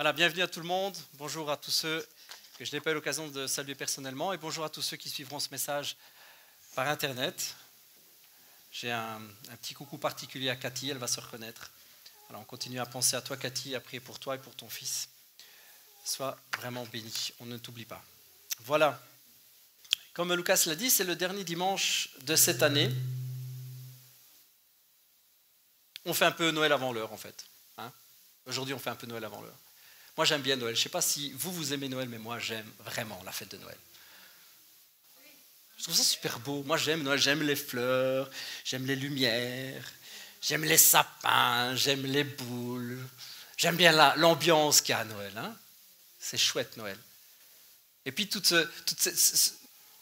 Voilà, bienvenue à tout le monde. Bonjour à tous ceux que je n'ai pas eu l'occasion de saluer personnellement et bonjour à tous ceux qui suivront ce message par Internet. J'ai un petit coucou particulier à Cathy, elle va se reconnaître. Alors on continue à penser à toi Cathy, à prier pour toi et pour ton fils. Sois vraiment béni, on ne t'oublie pas. Voilà, comme Lucas l'a dit, c'est le dernier dimanche de cette année. On fait un peu Noël avant l'heure en fait. Aujourd'hui on fait un peu Noël avant l'heure. Moi j'aime bien Noël, je ne sais pas si vous aimez Noël, mais moi j'aime vraiment la fête de Noël. Je trouve ça super beau, moi j'aime Noël, j'aime les fleurs, j'aime les lumières, j'aime les sapins, j'aime les boules, j'aime bien l'ambiance qu'il y a à Noël. C'est chouette Noël. Et puis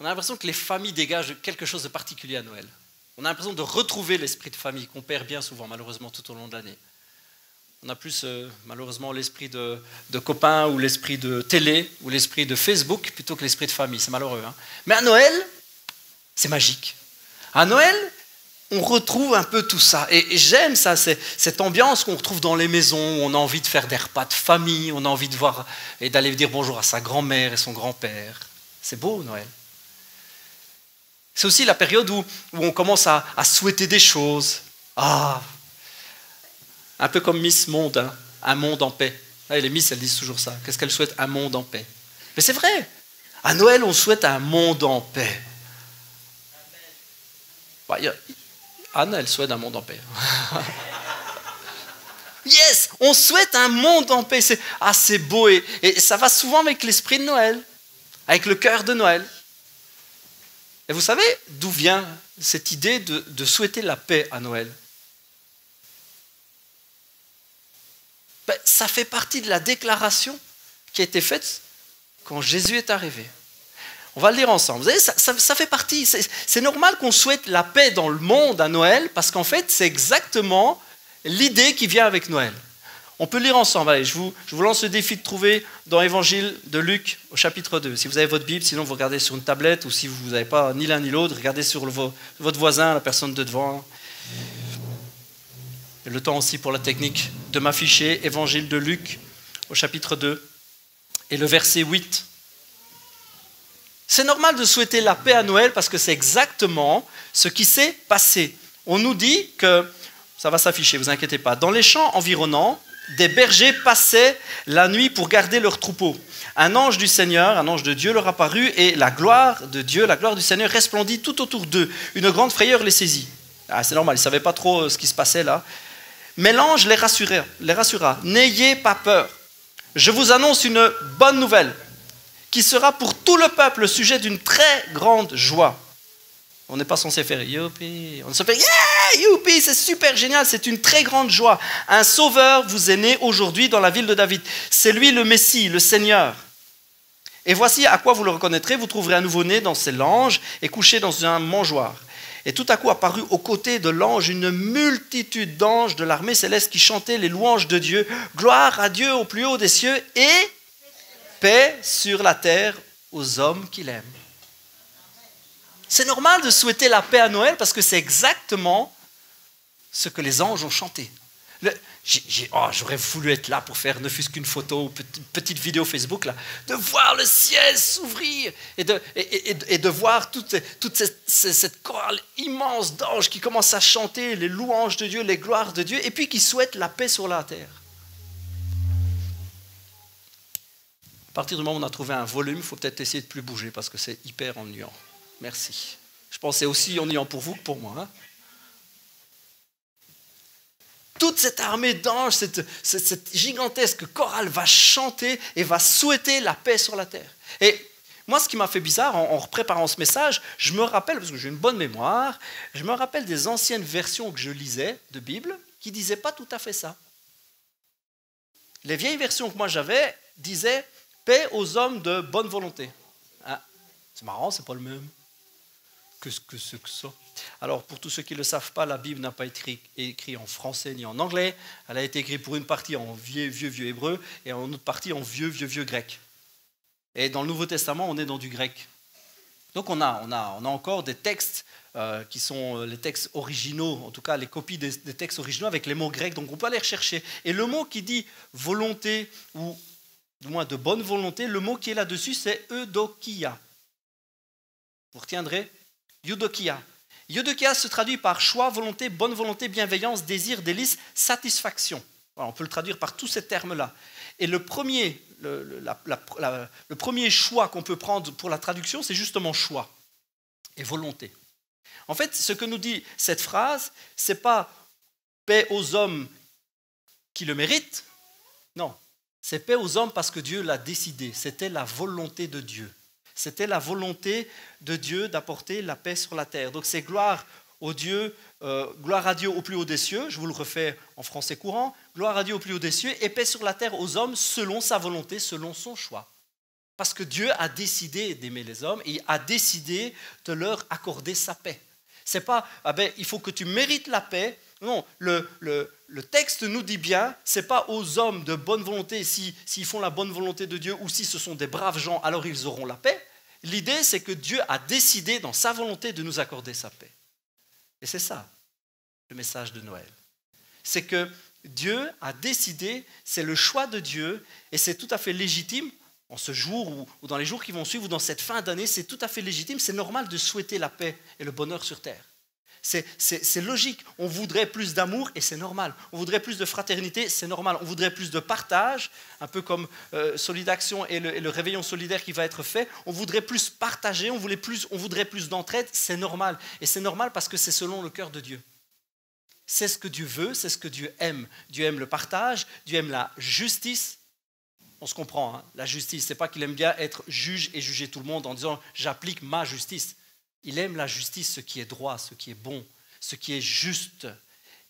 on a l'impression que les familles dégagent quelque chose de particulier à Noël. On a l'impression de retrouver l'esprit de famille qu'on perd bien souvent malheureusement tout au long de l'année. On a plus malheureusement l'esprit de copains ou l'esprit de télé ou l'esprit de Facebook plutôt que l'esprit de famille. C'est malheureux. Mais à Noël, c'est magique. À Noël, on retrouve un peu tout ça. Et j'aime ça, cette ambiance qu'on retrouve dans les maisons. Où on a envie de faire des repas de famille, on a envie de voir et d'aller dire bonjour à sa grand-mère et son grand-père. C'est beau Noël. C'est aussi la période où on commence à souhaiter des choses. Un peu comme Miss Monde, un monde en paix. Les Miss, elles disent toujours ça. Qu'est-ce qu'elles souhaitent? Un monde en paix. Mais c'est vrai. À Noël, on souhaite un monde en paix. Anne, elle souhaite un monde en paix. Yes, on souhaite un monde en paix. C'est beau. Et ça va souvent avec l'esprit de Noël, avec le cœur de Noël. Et vous savez d'où vient cette idée de souhaiter la paix à Noël? Ça fait partie de la déclaration qui a été faite quand Jésus est arrivé. On va le lire ensemble. Vous savez, ça fait partie. C'est normal qu'on souhaite la paix dans le monde à Noël parce qu'en fait, c'est exactement l'idée qui vient avec Noël. On peut le lire ensemble. Allez, je vous lance le défi de trouver dans l'Évangile de Luc au chapitre 2. Si vous avez votre Bible, sinon vous regardez sur une tablette ou si vous n'avez pas ni l'un ni l'autre, regardez sur votre voisin, la personne de devant. Et le temps aussi pour la technique de m'afficher, Évangile de Luc au chapitre 2 et le verset 8. C'est normal de souhaiter la paix à Noël parce que c'est exactement ce qui s'est passé. On nous dit que, ça va s'afficher, ne vous inquiétez pas, dans les champs environnants, des bergers passaient la nuit pour garder leurs troupeaux. Un ange du Seigneur, un ange de Dieu leur apparut et la gloire de Dieu, la gloire du Seigneur resplendit tout autour d'eux. Une grande frayeur les saisit. C'est normal, ils ne savaient pas trop ce qui se passait là. Mais l'ange les rassura. N'ayez pas peur. Je vous annonce une bonne nouvelle qui sera pour tout le peuple le sujet d'une très grande joie. On n'est pas censé faire youpi. On se fait yeah, youpi, c'est super génial, c'est une très grande joie. Un sauveur vous est né aujourd'hui dans la ville de David. C'est lui le Messie, le Seigneur. Et voici à quoi vous le reconnaîtrez. Vous trouverez un nouveau-né dans ses langes et couché dans un mangeoire. Et tout à coup apparut aux côtés de l'ange une multitude d'anges de l'armée céleste qui chantaient les louanges de Dieu. Gloire à Dieu au plus haut des cieux et paix sur la terre aux hommes qu'il aime. C'est normal de souhaiter la paix à Noël parce que c'est exactement ce que les anges ont chanté. J'aurais voulu être là pour faire ne fût-ce qu'une photo ou une petite vidéo Facebook, là, de voir le ciel s'ouvrir et de voir toute cette chorale immense d'anges qui commencent à chanter les louanges de Dieu, les gloires de Dieu, et puis qui souhaitent la paix sur la terre. À partir du moment où on a trouvé un volume, il faut peut-être essayer de ne plus bouger parce que c'est hyper ennuyant. Merci. Je pense que c'est aussi ennuyant pour vous que pour moi. Toute cette armée d'anges, cette gigantesque chorale va chanter et va souhaiter la paix sur la terre. Et moi, ce qui m'a fait bizarre en préparant ce message, je me rappelle, parce que j'ai une bonne mémoire, je me rappelle des anciennes versions que je lisais de Bible qui ne disaient pas tout à fait ça. Les vieilles versions que moi j'avais disaient « paix aux hommes de bonne volonté ». C'est marrant, c'est pas le même. Qu'est-ce que c'est que ça? Alors, pour tous ceux qui ne le savent pas, la Bible n'a pas été écrite en français ni en anglais. Elle a été écrite pour une partie en vieux hébreu et en autre partie en vieux grec. Et dans le Nouveau Testament, on est dans du grec. Donc, on a encore des textes qui sont les textes originaux, en tout cas les copies des textes originaux avec les mots grecs. Donc, on peut aller rechercher. Et le mot qui dit volonté ou du moins de bonne volonté. Le mot qui est là-dessus, c'est eudokia. Vous retiendrez eudokia. Eudokia se traduit par choix, volonté, bonne volonté, bienveillance, désir, délice, satisfaction. Voilà, on peut le traduire par tous ces termes-là. Et le premier choix qu'on peut prendre pour la traduction, c'est justement choix et volonté. En fait, ce que nous dit cette phrase, ce n'est pas paix aux hommes qui le méritent. Non, c'est paix aux hommes parce que Dieu l'a décidé. C'était la volonté de Dieu. C'était la volonté de Dieu d'apporter la paix sur la terre. Donc c'est gloire au Dieu, gloire à Dieu au plus haut des cieux, je vous le refais en français courant, gloire à Dieu au plus haut des cieux, et paix sur la terre aux hommes selon sa volonté, selon son choix. Parce que Dieu a décidé d'aimer les hommes et a décidé de leur accorder sa paix. C'est pas, il faut que tu mérites la paix. Non, le texte nous dit bien, c'est pas aux hommes de bonne volonté, s'ils font la bonne volonté de Dieu ou si ce sont des braves gens, alors ils auront la paix. L'idée, c'est que Dieu a décidé dans sa volonté de nous accorder sa paix. Et c'est ça, le message de Noël. C'est que Dieu a décidé, c'est le choix de Dieu, et c'est tout à fait légitime, en ce jour ou dans les jours qui vont suivre, ou dans cette fin d'année, c'est tout à fait légitime, c'est normal de souhaiter la paix et le bonheur sur terre. C'est logique, on voudrait plus d'amour et c'est normal, on voudrait plus de fraternité, c'est normal, on voudrait plus de partage, un peu comme Solidaction et le réveillon solidaire qui va être fait, on voudrait plus partager, on voudrait plus d'entraide, c'est normal, et c'est normal parce que c'est selon le cœur de Dieu. C'est ce que Dieu veut, c'est ce que Dieu aime. Dieu aime le partage, Dieu aime la justice. On se comprend, hein, la justice, c'est pas qu'il aime bien être juge et juger tout le monde en disant j'applique ma justice. Il aime la justice, ce qui est droit, ce qui est bon, ce qui est juste.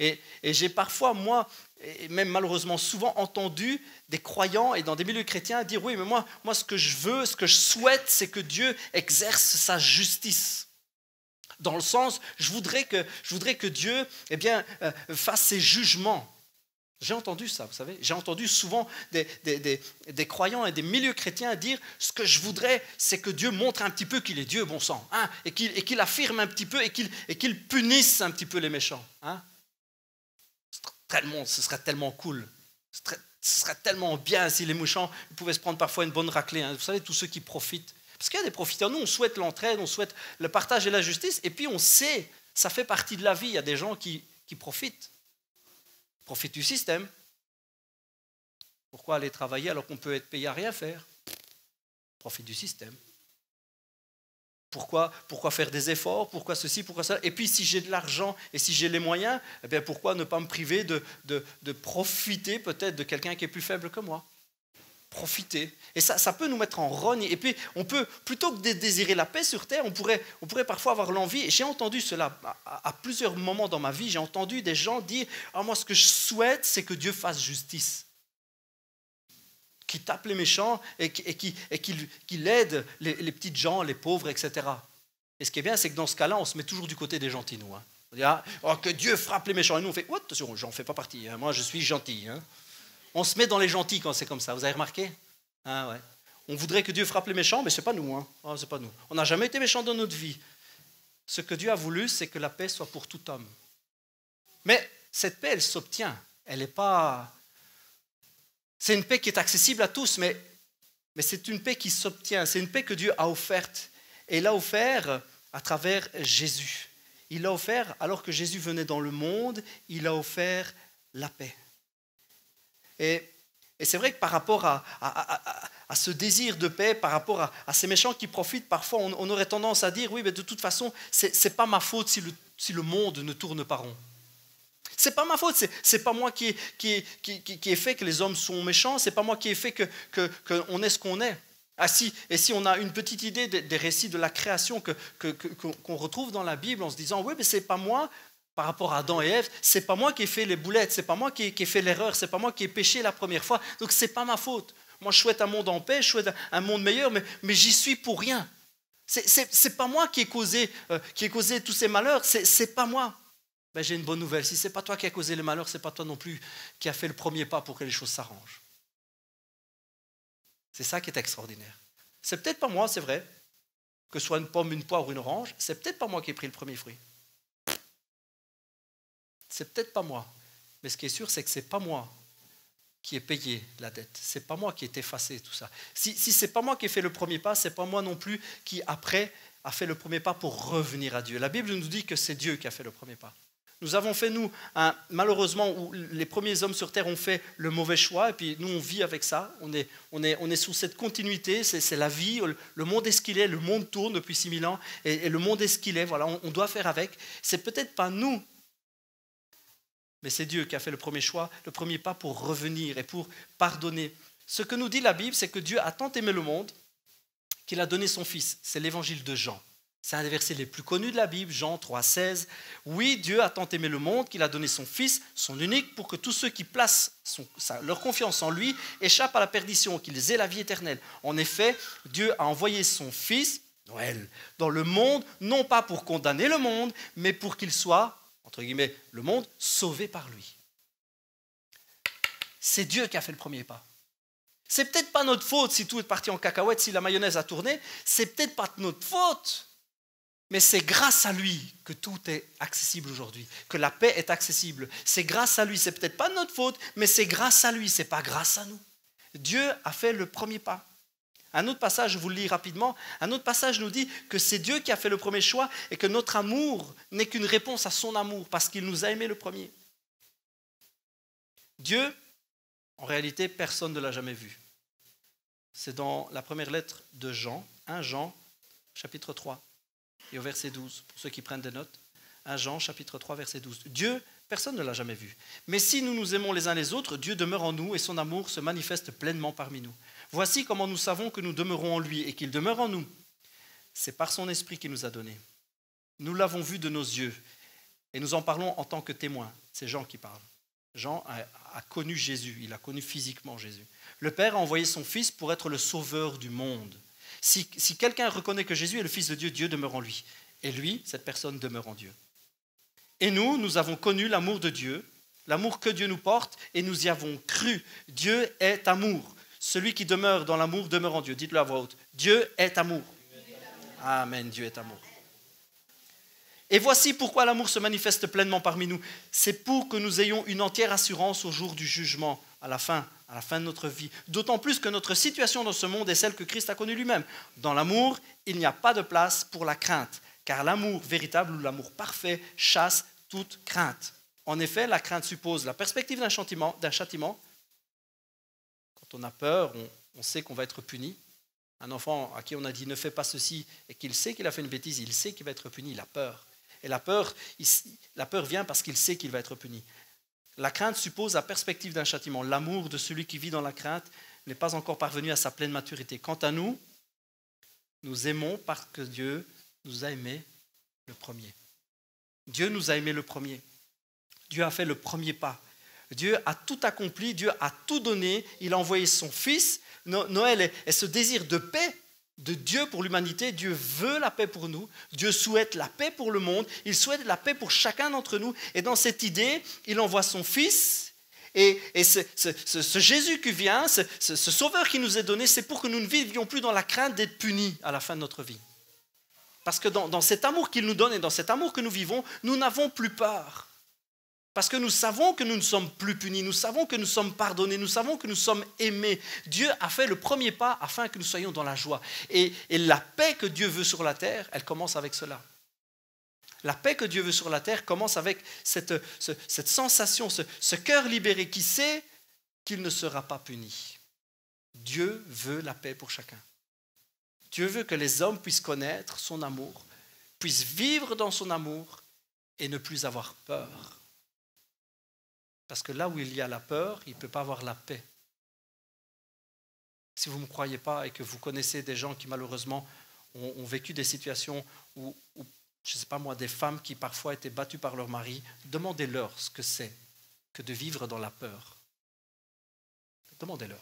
Et j'ai parfois, moi, et même malheureusement souvent entendu des croyants et dans des milieux chrétiens dire oui, mais moi ce que je veux, ce que je souhaite, c'est que Dieu exerce sa justice. Dans le sens, je voudrais que Dieu fasse ses jugements. J'ai entendu ça, vous savez. J'ai entendu souvent des croyants et des milieux chrétiens dire ce que je voudrais, c'est que Dieu montre un petit peu qu'il est Dieu, bon sang, hein, et qu'il affirme un petit peu et qu'il punisse un petit peu les méchants. Hein. Ce serait tellement cool. Ce serait tellement bien si les méchants pouvaient se prendre parfois une bonne raclée. Hein. Vous savez, tous ceux qui profitent. Parce qu'il y a des profiteurs. Nous, on souhaite l'entraide, on souhaite le partage et la justice. Et puis, on sait, ça fait partie de la vie. Il y a des gens qui profitent. Profitent du système. Pourquoi aller travailler alors qu'on peut être payé à rien faire? Profite du système. Pourquoi faire des efforts? Pourquoi ceci? Pourquoi ça? Et puis, si j'ai de l'argent et si j'ai les moyens, eh bien, pourquoi ne pas me priver de profiter peut-être de quelqu'un qui est plus faible que moi? Profiter. Et ça peut nous mettre en rogne. Et puis, on peut, plutôt que de désirer la paix sur terre, on pourrait parfois avoir l'envie, et j'ai entendu cela à plusieurs moments dans ma vie, j'ai entendu des gens dire « Ah, moi, ce que je souhaite, c'est que Dieu fasse justice. » Qui tape les méchants et qu'il aide les petites gens, les pauvres, etc. Et ce qui est bien, c'est que dans ce cas-là, on se met toujours du côté des gentils, nous. Hein. On dit « Oh, que Dieu frappe les méchants. » Et nous, on fait « Attention, j'en fais pas partie. Hein. Moi, je suis gentil. Hein. » On se met dans les gentils quand c'est comme ça. Vous avez remarqué? Ah, ouais. On voudrait que Dieu frappe les méchants, mais ce n'est pas nous. Hein. Oh, c'est pas nous. On n'a jamais été méchants dans notre vie. Ce que Dieu a voulu, c'est que la paix soit pour tout homme. Mais cette paix, elle s'obtient. Elle n'est pas... C'est une paix qui est accessible à tous, mais c'est une paix qui s'obtient. C'est une paix que Dieu a offerte. Et il l'a offert à travers Jésus. Il l'a offert alors que Jésus venait dans le monde. Il a offert la paix. Et c'est vrai que par rapport à ce désir de paix, par rapport à ces méchants qui profitent, parfois on aurait tendance à dire, oui, mais de toute façon, c'est pas ma faute si le monde ne tourne pas rond. C'est pas ma faute, c'est pas moi qui ai fait que les hommes sont méchants, c'est pas moi qui ai fait qu'on est ce qu'on est. Ah, et si on a une petite idée des récits de la création qu'on retrouve dans la Bible en se disant, oui, mais c'est pas moi, par rapport à Adam et Ève, c'est pas moi qui ai fait les boulettes, c'est pas moi qui ai fait l'erreur, c'est pas moi qui ai péché la première fois, donc c'est pas ma faute. Moi, je souhaite un monde en paix, je souhaite un monde meilleur, mais j'y suis pour rien. C'est pas moi qui ai causé tous ces malheurs, c'est pas moi. Ben, j'ai une bonne nouvelle, si c'est pas toi qui as causé les malheurs, c'est pas toi non plus qui a fait le premier pas pour que les choses s'arrangent. C'est ça qui est extraordinaire. C'est peut-être pas moi, c'est vrai, que ce soit une pomme, une poire ou une orange, c'est peut-être pas moi qui ai pris le premier fruit. C'est peut-être pas moi. Mais ce qui est sûr, c'est que c'est pas moi qui ai payé la dette. Ce n'est pas moi qui ai effacé tout ça. Si ce n'est pas moi qui ai fait le premier pas, ce n'est pas moi non plus qui, après, a fait le premier pas pour revenir à Dieu. La Bible nous dit que c'est Dieu qui a fait le premier pas. Nous avons fait, nous, malheureusement, où les premiers hommes sur Terre ont fait le mauvais choix, et puis nous, on vit avec ça. On est sous cette continuité, c'est la vie. Le monde est ce qu'il est, le monde tourne depuis 6000 ans, et le monde est ce qu'il est. Voilà, on doit faire avec. C'est peut-être pas nous, mais c'est Dieu qui a fait le premier choix, le premier pas pour revenir et pour pardonner. Ce que nous dit la Bible, c'est que Dieu a tant aimé le monde qu'il a donné son Fils. C'est l'évangile de Jean. C'est un des versets les plus connus de la Bible, Jean 3,16. Oui, Dieu a tant aimé le monde qu'il a donné son Fils, son unique, pour que tous ceux qui placent leur confiance en lui échappent à la perdition, qu'ils aient la vie éternelle. En effet, Dieu a envoyé son Fils, Noël, dans le monde, non pas pour condamner le monde, mais pour qu'il soit, entre guillemets, le monde, sauvé par lui. C'est Dieu qui a fait le premier pas. C'est peut-être pas notre faute si tout est parti en cacahuète, si la mayonnaise a tourné, c'est peut-être pas de notre faute. Mais c'est grâce à lui que tout est accessible aujourd'hui, que la paix est accessible. C'est grâce à lui, c'est peut-être pas de notre faute, mais c'est grâce à lui, c'est pas grâce à nous. Dieu a fait le premier pas. Un autre passage, je vous le lis rapidement, un autre passage nous dit que c'est Dieu qui a fait le premier choix et que notre amour n'est qu'une réponse à son amour parce qu'il nous a aimés le premier. Dieu, en réalité, personne ne l'a jamais vu. C'est dans la première lettre de Jean, 1 Jean, chapitre 3. Et au verset 12, pour ceux qui prennent des notes, 1 Jean, chapitre 3, verset 12. Dieu, personne ne l'a jamais vu. Mais si nous nous aimons les uns les autres, Dieu demeure en nous et son amour se manifeste pleinement parmi nous. Voici comment nous savons que nous demeurons en lui et qu'il demeure en nous. C'est par son esprit qu'il nous a donné. Nous l'avons vu de nos yeux et nous en parlons en tant que témoins. C'est Jean qui parle. Jean a connu Jésus, il a connu physiquement Jésus. Le Père a envoyé son Fils pour être le sauveur du monde. Si quelqu'un reconnaît que Jésus est le Fils de Dieu, Dieu demeure en lui. Et lui, cette personne demeure en Dieu. Et nous avons connu l'amour de Dieu, l'amour que Dieu nous porte, et nous y avons cru. Dieu est amour. Celui qui demeure dans l'amour demeure en Dieu. Dites-le à voix haute. Dieu est amour. Amen, Dieu est amour. Et voici pourquoi l'amour se manifeste pleinement parmi nous. C'est pour que nous ayons une entière assurance au jour du jugement, à la fin de notre vie. D'autant plus que notre situation dans ce monde est celle que Christ a connue lui-même. Dans l'amour, il n'y a pas de place pour la crainte, car l'amour véritable ou l'amour parfait chasse toute crainte. En effet, la crainte suppose la perspective d'un châtiment. Quand on a peur, on sait qu'on va être puni. Un enfant à qui on a dit « ne fais pas ceci » et qu'il sait qu'il a fait une bêtise, il sait qu'il va être puni, il a peur. Et la peur vient parce qu'il sait qu'il va être puni. La crainte suppose la perspective d'un châtiment. L'amour de celui qui vit dans la crainte n'est pas encore parvenu à sa pleine maturité. Quant à nous, nous aimons parce que Dieu nous a aimés le premier. Dieu nous a aimés le premier. Dieu a fait le premier pas. Dieu a tout accompli, Dieu a tout donné. Il a envoyé son Fils. Noël est ce désir de paix de Dieu pour l'humanité. Dieu veut la paix pour nous. Dieu souhaite la paix pour le monde. Il souhaite la paix pour chacun d'entre nous. Et dans cette idée, il envoie son Fils. Et ce Jésus qui vient, ce Sauveur qui nous est donné, c'est pour que nous ne vivions plus dans la crainte d'être punis à la fin de notre vie. Parce que dans cet amour qu'il nous donne et dans cet amour que nous vivons, nous n'avons plus peur. Parce que nous savons que nous ne sommes plus punis, nous savons que nous sommes pardonnés, nous savons que nous sommes aimés. Dieu a fait le premier pas afin que nous soyons dans la joie. Et la paix que Dieu veut sur la terre, elle commence avec cela. La paix que Dieu veut sur la terre commence avec cette sensation, ce cœur libéré qui sait qu'il ne sera pas puni. Dieu veut la paix pour chacun. Dieu veut que les hommes puissent connaître son amour, puissent vivre dans son amour et ne plus avoir peur. Parce que là où il y a la peur, il ne peut pas avoir la paix. Si vous ne me croyez pas et que vous connaissez des gens qui malheureusement ont vécu des situations où, je ne sais pas moi, des femmes qui parfois étaient battues par leur mari, demandez-leur ce que c'est que de vivre dans la peur. Demandez-leur.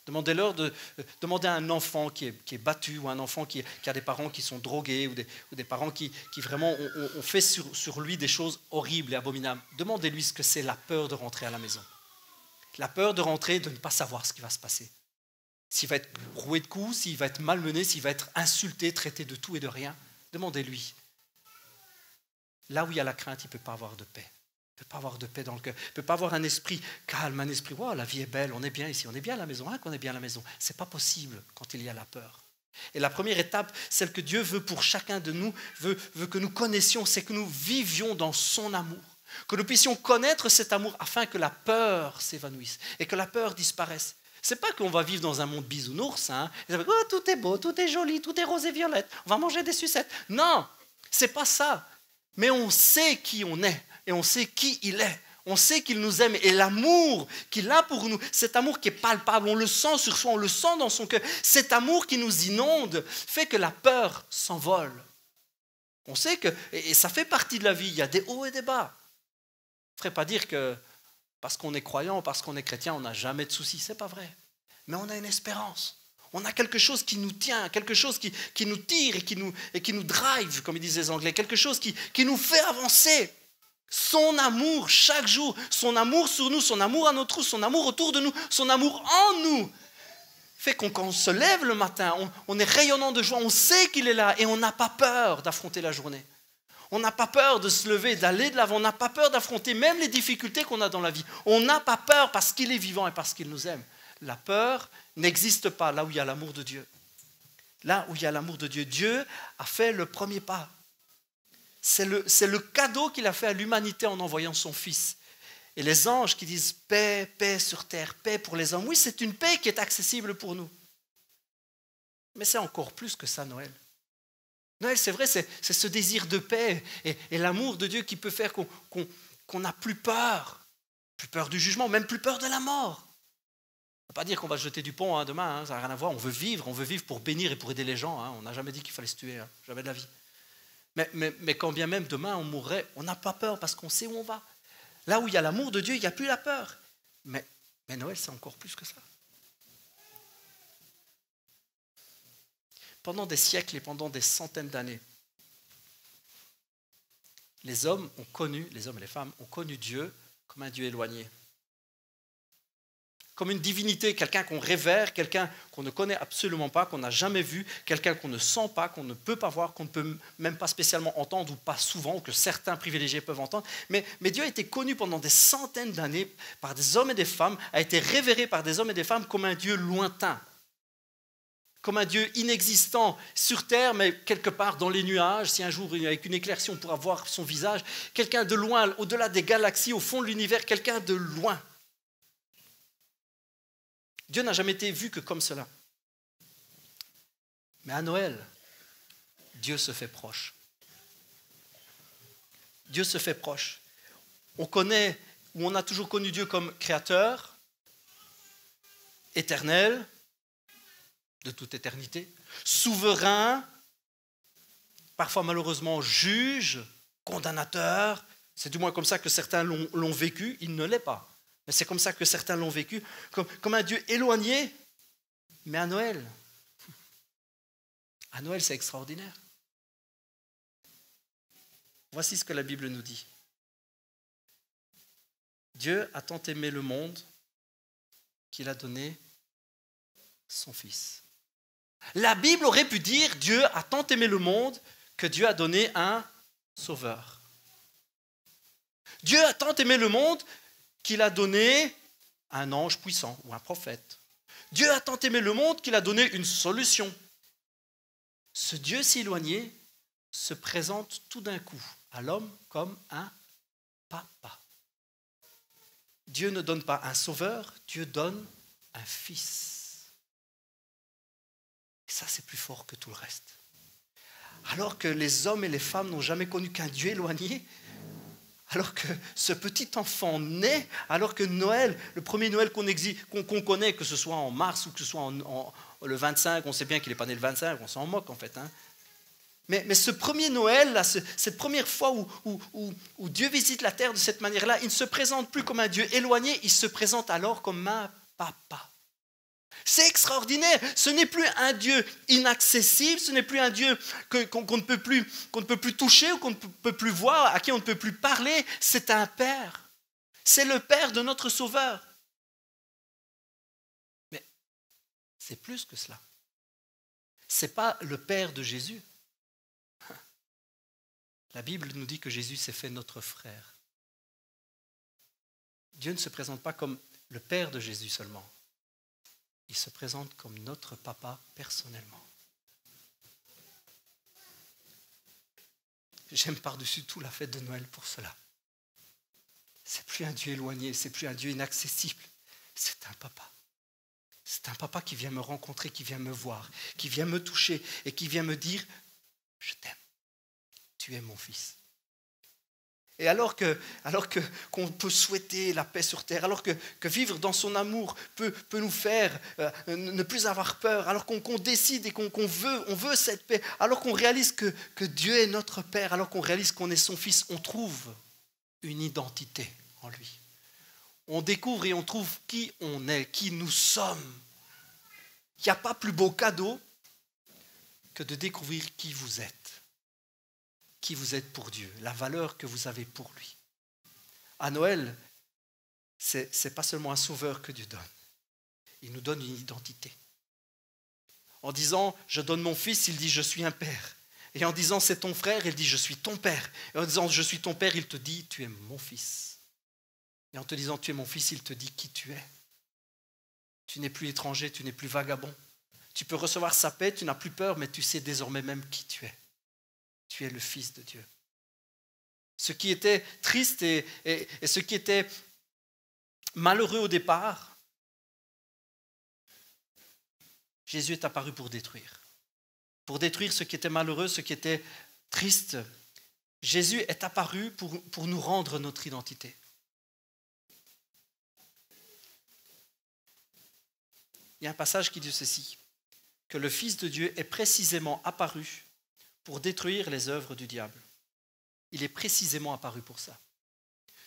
Demandez à un enfant qui est battu ou un enfant qui a des parents qui sont drogués ou des parents qui vraiment ont fait sur lui des choses horribles et abominables. Demandez-lui ce que c'est la peur de rentrer à la maison. La peur de rentrer, de ne pas savoir ce qui va se passer. S'il va être roué de coups, s'il va être malmené, s'il va être insulté, traité de tout et de rien. Demandez-lui. Là où il y a la crainte, il ne peut pas avoir de paix. Il ne peut pas avoir de paix dans le cœur. Il ne peut pas avoir un esprit calme, un esprit, wow, la vie est belle, on est bien ici, on est bien à la maison, hein, qu'on est bien à la maison. Ce n'est pas possible quand il y a la peur. Et la première étape, celle que Dieu veut pour chacun de nous, veut que nous connaissions, c'est que nous vivions dans son amour. Que nous puissions connaître cet amour afin que la peur s'évanouisse et que la peur disparaisse. Ce n'est pas qu'on va vivre dans un monde bisounours, hein, et oh, tout est beau, tout est joli, tout est rose et violette, on va manger des sucettes. Non, ce n'est pas ça. Mais on sait qui on est et on sait qui il est. On sait qu'il nous aime et l'amour qu'il a pour nous, cet amour qui est palpable, on le sent sur soi, on le sent dans son cœur. Cet amour qui nous inonde fait que la peur s'envole. On sait que, et ça fait partie de la vie, il y a des hauts et des bas. Il ne faudrait pas dire que parce qu'on est croyant, parce qu'on est chrétien, on n'a jamais de soucis, ce n'est pas vrai. Mais on a une espérance. On a quelque chose qui nous tient, quelque chose qui nous tire et qui nous drive, comme ils disent les Anglais, quelque chose qui nous fait avancer. Son amour chaque jour, son amour sur nous, son amour à notre, son amour autour de nous, son amour en nous, fait qu'on, quand on se lève le matin, on est rayonnant de joie, on sait qu'il est là et on n'a pas peur d'affronter la journée. On n'a pas peur de se lever, d'aller de l'avant, on n'a pas peur d'affronter même les difficultés qu'on a dans la vie. On n'a pas peur parce qu'il est vivant et parce qu'il nous aime. La peur n'existe pas là où il y a l'amour de Dieu. Là où il y a l'amour de Dieu, Dieu a fait le premier pas. C'est le cadeau qu'il a fait à l'humanité en envoyant son Fils. Et les anges qui disent paix, paix sur terre, paix pour les hommes. Oui, c'est une paix qui est accessible pour nous. Mais c'est encore plus que ça, Noël. Noël, c'est vrai, c'est ce désir de paix et l'amour de Dieu qui peut faire qu'on n'a plus peur du jugement, même plus peur de la mort. Ça ne veut pas dire qu'on va se jeter du pont demain, hein, ça n'a rien à voir. On veut vivre pour bénir et pour aider les gens. Hein. On n'a jamais dit qu'il fallait se tuer, hein, jamais de la vie. Mais quand bien même demain on mourrait, on n'a pas peur parce qu'on sait où on va. Là où il y a l'amour de Dieu, il n'y a plus la peur. Mais Noël, c'est encore plus que ça. Pendant des siècles et pendant des centaines d'années, les hommes et les femmes ont connu Dieu comme un Dieu éloigné. Comme une divinité, quelqu'un qu'on révère, quelqu'un qu'on ne connaît absolument pas, qu'on n'a jamais vu, quelqu'un qu'on ne sent pas, qu'on ne peut pas voir, qu'on ne peut même pas spécialement entendre ou pas souvent, ou que certains privilégiés peuvent entendre. Mais Dieu a été connu pendant des centaines d'années par des hommes et des femmes, a été révéré par des hommes et des femmes comme un Dieu lointain, comme un Dieu inexistant sur terre, mais quelque part dans les nuages. Si un jour, avec une éclaircie, on pourra voir son visage, quelqu'un de loin, au-delà des galaxies, au fond de l'univers, quelqu'un de loin. Dieu n'a jamais été vu que comme cela. Mais à Noël, Dieu se fait proche. Dieu se fait proche. On a toujours connu Dieu comme créateur, éternel, de toute éternité, souverain, parfois malheureusement juge, condamnateur. C'est du moins comme ça que certains l'ont vécu, il ne l'est pas. Mais c'est comme ça que certains l'ont vécu, comme un Dieu éloigné. Mais à Noël, c'est extraordinaire. Voici ce que la Bible nous dit. Dieu a tant aimé le monde qu'il a donné son Fils. La Bible aurait pu dire Dieu a tant aimé le monde que Dieu a donné un sauveur. Dieu a tant aimé le monde qu'il a donné un ange puissant ou un prophète. Dieu a tant aimé le monde qu'il a donné une solution. Ce Dieu si éloigné se présente tout d'un coup à l'homme comme un papa. Dieu ne donne pas un sauveur, Dieu donne un fils. Et ça, c'est plus fort que tout le reste. Alors que les hommes et les femmes n'ont jamais connu qu'un Dieu éloigné, alors que ce petit enfant naît, alors que Noël, le premier Noël qu'on connaît, que ce soit en mars ou que ce soit le 25, on sait bien qu'il n'est pas né le 25, on s'en moque en fait. Hein. Mais ce premier Noël, là, cette première fois où Dieu visite la terre de cette manière-là, il ne se présente plus comme un Dieu éloigné, il se présente alors comme un papa. C'est extraordinaire. Ce n'est plus un Dieu inaccessible, ce n'est plus un Dieu qu'on ne peut plus toucher ou qu'on ne peut plus voir, à qui on ne peut plus parler. C'est un Père. C'est le Père de notre Sauveur. Mais c'est plus que cela. Ce n'est pas le Père de Jésus. La Bible nous dit que Jésus s'est fait notre frère. Dieu ne se présente pas comme le Père de Jésus seulement. Il se présente comme notre papa personnellement. J'aime par-dessus tout la fête de Noël pour cela. C'est plus un Dieu éloigné, c'est plus un Dieu inaccessible. C'est un papa. C'est un papa qui vient me rencontrer, qui vient me voir, qui vient me toucher et qui vient me dire « Je t'aime, tu es mon fils ». Et alors qu'on peut souhaiter la paix sur terre, alors que vivre dans son amour peut nous faire ne plus avoir peur, alors qu'on décide et qu'on veut cette paix, alors qu'on réalise que Dieu est notre Père, alors qu'on réalise qu'on est son fils, on trouve une identité en lui. On découvre et on trouve qui on est, qui nous sommes. Il n'y a pas plus beau cadeau que de découvrir qui vous êtes. Qui vous êtes pour Dieu, la valeur que vous avez pour lui. À Noël, c'est pas seulement un sauveur que Dieu donne. Il nous donne une identité. En disant « je donne mon fils », il dit « je suis un père ». Et en disant « c'est ton frère », il dit « je suis ton père ». Et en disant « je suis ton père », il te dit « tu es mon fils ». Et en te disant « tu es mon fils », il te dit qui tu es. Tu n'es plus étranger, tu n'es plus vagabond. Tu peux recevoir sa paix, tu n'as plus peur, mais tu sais désormais même qui tu es. Tu es le Fils de Dieu. Ce qui était triste et ce qui était malheureux au départ, Jésus est apparu pour détruire. Pour détruire ce qui était malheureux, ce qui était triste. Jésus est apparu pour nous rendre notre identité. Il y a un passage qui dit ceci, que le Fils de Dieu est précisément apparu pour détruire les œuvres du diable. Il est précisément apparu pour ça.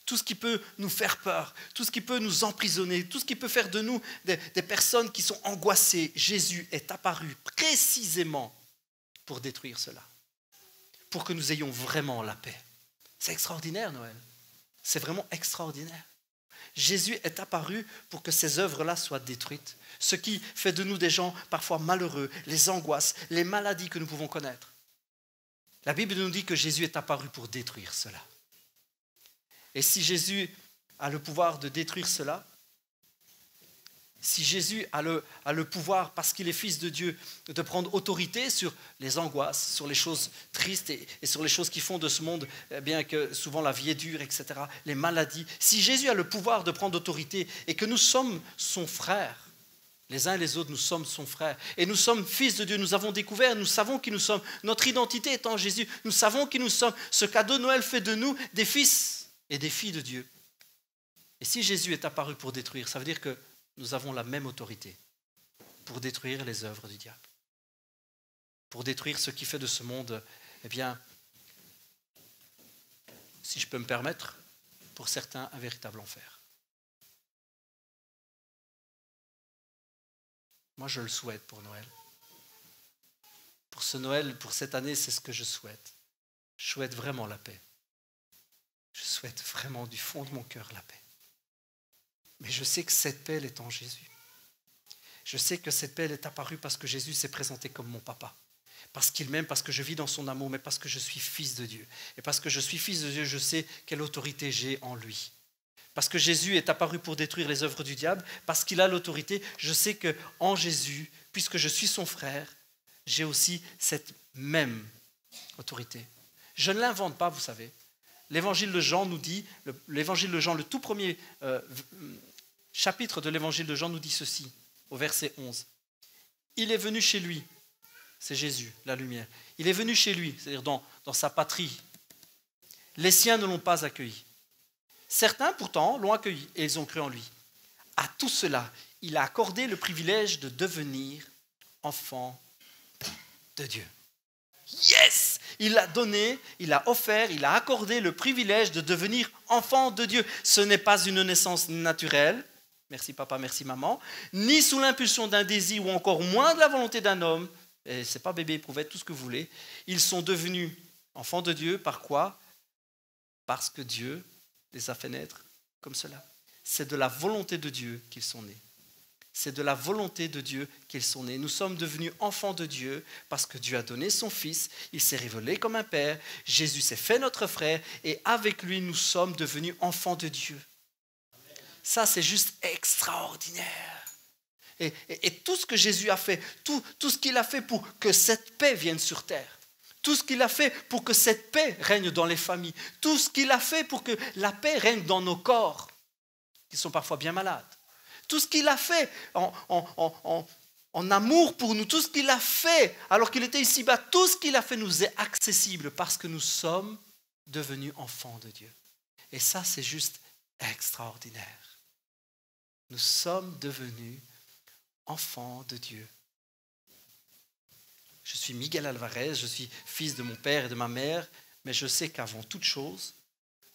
Tout ce qui peut nous faire peur, tout ce qui peut nous emprisonner, tout ce qui peut faire de nous des personnes qui sont angoissées, Jésus est apparu précisément pour détruire cela, pour que nous ayons vraiment la paix. C'est extraordinaire, Noël. C'est vraiment extraordinaire. Jésus est apparu pour que ces œuvres-là soient détruites. Ce qui fait de nous des gens parfois malheureux, les angoisses, les maladies que nous pouvons connaître. La Bible nous dit que Jésus est apparu pour détruire cela. Et si Jésus a le pouvoir de détruire cela, si Jésus a le pouvoir, parce qu'il est Fils de Dieu, de prendre autorité sur les angoisses, sur les choses tristes et sur les choses qui font de ce monde, bien que souvent la vie est dure, etc., les maladies, si Jésus a le pouvoir de prendre autorité et que nous sommes son frère, les uns et les autres, nous sommes son frère. Et nous sommes fils de Dieu. Nous avons découvert, nous savons qui nous sommes. Notre identité est en Jésus. Nous savons qui nous sommes. Ce cadeau de Noël fait de nous des fils et des filles de Dieu. Et si Jésus est apparu pour détruire, ça veut dire que nous avons la même autorité pour détruire les œuvres du diable. Pour détruire ce qui fait de ce monde, eh bien, si je peux me permettre, pour certains, un véritable enfer. Moi, je le souhaite pour Noël. Pour ce Noël, pour cette année, c'est ce que je souhaite. Je souhaite vraiment la paix. Je souhaite vraiment du fond de mon cœur la paix. Mais je sais que cette paix, elle est en Jésus. Je sais que cette paix, elle est apparue parce que Jésus s'est présenté comme mon papa. Parce qu'il m'aime, parce que je vis dans son amour, mais parce que je suis fils de Dieu. Et parce que je suis fils de Dieu, je sais quelle autorité j'ai en lui. Parce que Jésus est apparu pour détruire les œuvres du diable, parce qu'il a l'autorité, je sais qu'en Jésus, puisque je suis son frère, j'ai aussi cette même autorité. Je ne l'invente pas, vous savez. L'évangile de Jean nous dit, l'évangile de Jean, le tout premier chapitre de l'évangile de Jean nous dit ceci, au verset 11. Il est venu chez lui, c'est Jésus, la lumière. Il est venu chez lui, c'est-à-dire dans sa patrie. Les siens ne l'ont pas accueilli. Certains, pourtant, l'ont accueilli et ils ont cru en lui. À tout cela, il a accordé le privilège de devenir enfant de Dieu. Yes! Il a donné, il a offert, il a accordé le privilège de devenir enfant de Dieu. Ce n'est pas une naissance naturelle, merci papa, merci maman, ni sous l'impulsion d'un désir ou encore moins de la volonté d'un homme. Et c'est pas bébé éprouvette, tout ce que vous voulez. Ils sont devenus enfants de Dieu par quoi? Parce que Dieu les a fait naître comme cela. C'est de la volonté de Dieu qu'ils sont nés. C'est de la volonté de Dieu qu'ils sont nés. Nous sommes devenus enfants de Dieu parce que Dieu a donné son Fils. Il s'est révélé comme un Père. Jésus s'est fait notre frère et avec lui, nous sommes devenus enfants de Dieu. ça c'est juste extraordinaire. Et tout ce que Jésus a fait, tout ce qu'il a fait pour que cette paix vienne sur terre, tout ce qu'il a fait pour que cette paix règne dans les familles, tout ce qu'il a fait pour que la paix règne dans nos corps, qui sont parfois bien malades, tout ce qu'il a fait en amour pour nous, tout ce qu'il a fait alors qu'il était ici-bas, tout ce qu'il a fait nous est accessible parce que nous sommes devenus enfants de Dieu. Et ça, c'est juste extraordinaire. Nous sommes devenus enfants de Dieu. Je suis Miguel Alvarez, je suis fils de mon père et de ma mère, mais je sais qu'avant toute chose,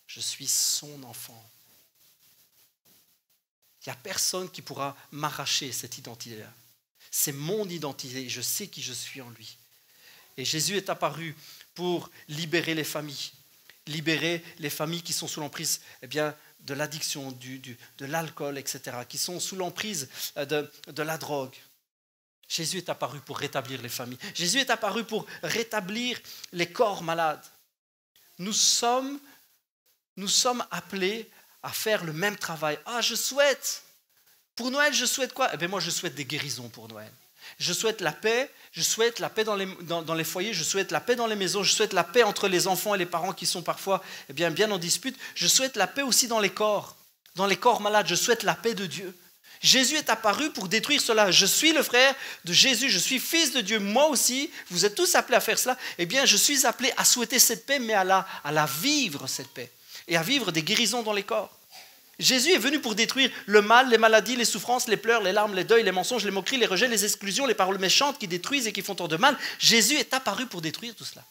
je suis son enfant. Il n'y a personne qui pourra m'arracher cette identité-là. C'est mon identité, je sais qui je suis en lui. Et Jésus est apparu pour libérer les familles qui sont sous l'emprise de l'addiction, de l'alcool, etc., qui sont sous l'emprise de la drogue. Jésus est apparu pour rétablir les familles. Jésus est apparu pour rétablir les corps malades. Nous sommes appelés à faire le même travail. Pour Noël, je souhaite quoi ? Moi, je souhaite des guérisons pour Noël. Je souhaite la paix dans les foyers, je souhaite la paix dans les maisons, je souhaite la paix entre les enfants et les parents qui sont parfois bien en dispute. Je souhaite la paix aussi dans les corps malades, je souhaite la paix de Dieu. Jésus est apparu pour détruire cela. Je suis le frère de Jésus, je suis fils de Dieu, moi aussi, vous êtes tous appelés à faire cela. Je suis appelé à souhaiter cette paix, mais à la vivre, cette paix, et à vivre des guérisons dans les corps. Jésus est venu pour détruire le mal, les maladies, les souffrances, les pleurs, les larmes, les deuils, les mensonges, les moqueries, les rejets, les exclusions, les paroles méchantes qui détruisent et qui font tant de mal. Jésus est apparu pour détruire tout cela.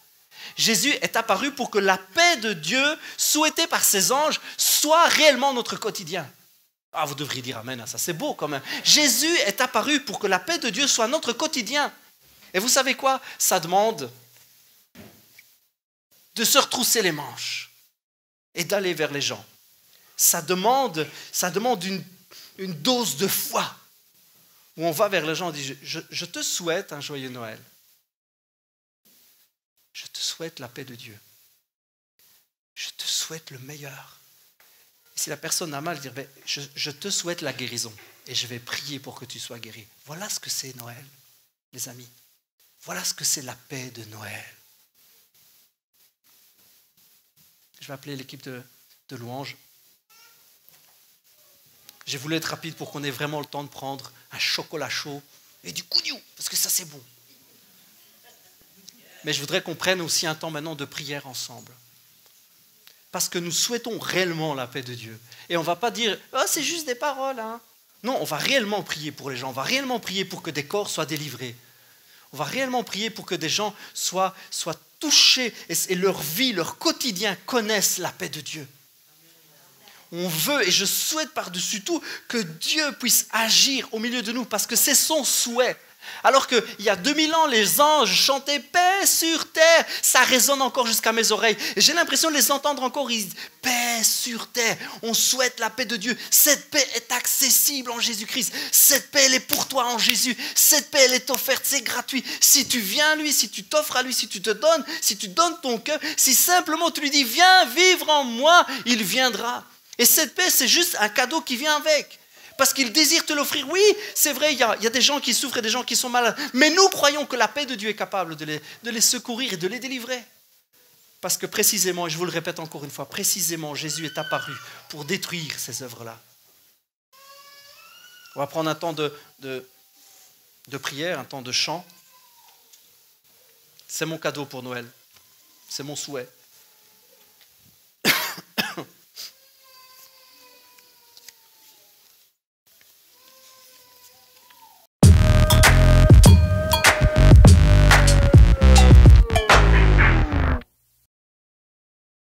Jésus est apparu pour que la paix de Dieu, souhaitée par ses anges, soit réellement notre quotidien. Ah, vous devriez dire amen à ça, c'est beau quand même. Jésus est apparu pour que la paix de Dieu soit notre quotidien. Et vous savez quoi ? Ça demande de se retrousser les manches et d'aller vers les gens. Ça demande une dose de foi où on va vers les gens et dit je te souhaite un joyeux Noël. Je te souhaite la paix de Dieu. Je te souhaite le meilleur. Et si la personne a mal, dire je te souhaite la guérison et je vais prier pour que tu sois guéri. Voilà ce que c'est Noël, les amis. Voilà ce que c'est la paix de Noël. Je vais appeler l'équipe de louanges. J'ai voulu être rapide pour qu'on ait vraiment le temps de prendre un chocolat chaud et du cougnou, parce que ça c'est bon. Mais je voudrais qu'on prenne aussi un temps maintenant de prière ensemble. Parce que nous souhaitons réellement la paix de Dieu. Et on ne va pas dire « Oh, c'est juste des paroles. » Non, on va réellement prier pour les gens. On va réellement prier pour que des corps soient délivrés. On va réellement prier pour que des gens soient touchés et leur vie, leur quotidien connaissent la paix de Dieu. On veut, et je souhaite par-dessus tout, que Dieu puisse agir au milieu de nous, parce que c'est son souhait. Alors qu'il y a 2000 ans, les anges chantaient « Paix sur terre », ça résonne encore jusqu'à mes oreilles. Et j'ai l'impression de les entendre encore, ils disent « Paix sur terre », on souhaite la paix de Dieu. Cette paix est accessible en Jésus-Christ. Cette paix, elle est pour toi en Jésus. Cette paix, elle est offerte, c'est gratuit. Si tu viens à lui, si tu t'offres à lui, si tu te donnes, si tu donnes ton cœur, si simplement tu lui dis « Viens vivre en moi », il viendra. Et cette paix, c'est juste un cadeau qui vient avec. Parce qu'il désire te l'offrir. Oui, c'est vrai, il y a des gens qui souffrent et des gens qui sont malades. Mais nous croyons que la paix de Dieu est capable de les secourir et de les délivrer. Parce que précisément, et je vous le répète encore une fois, précisément, Jésus est apparu pour détruire ces œuvres-là. On va prendre un temps de prière, un temps de chant. C'est mon cadeau pour Noël. C'est mon souhait.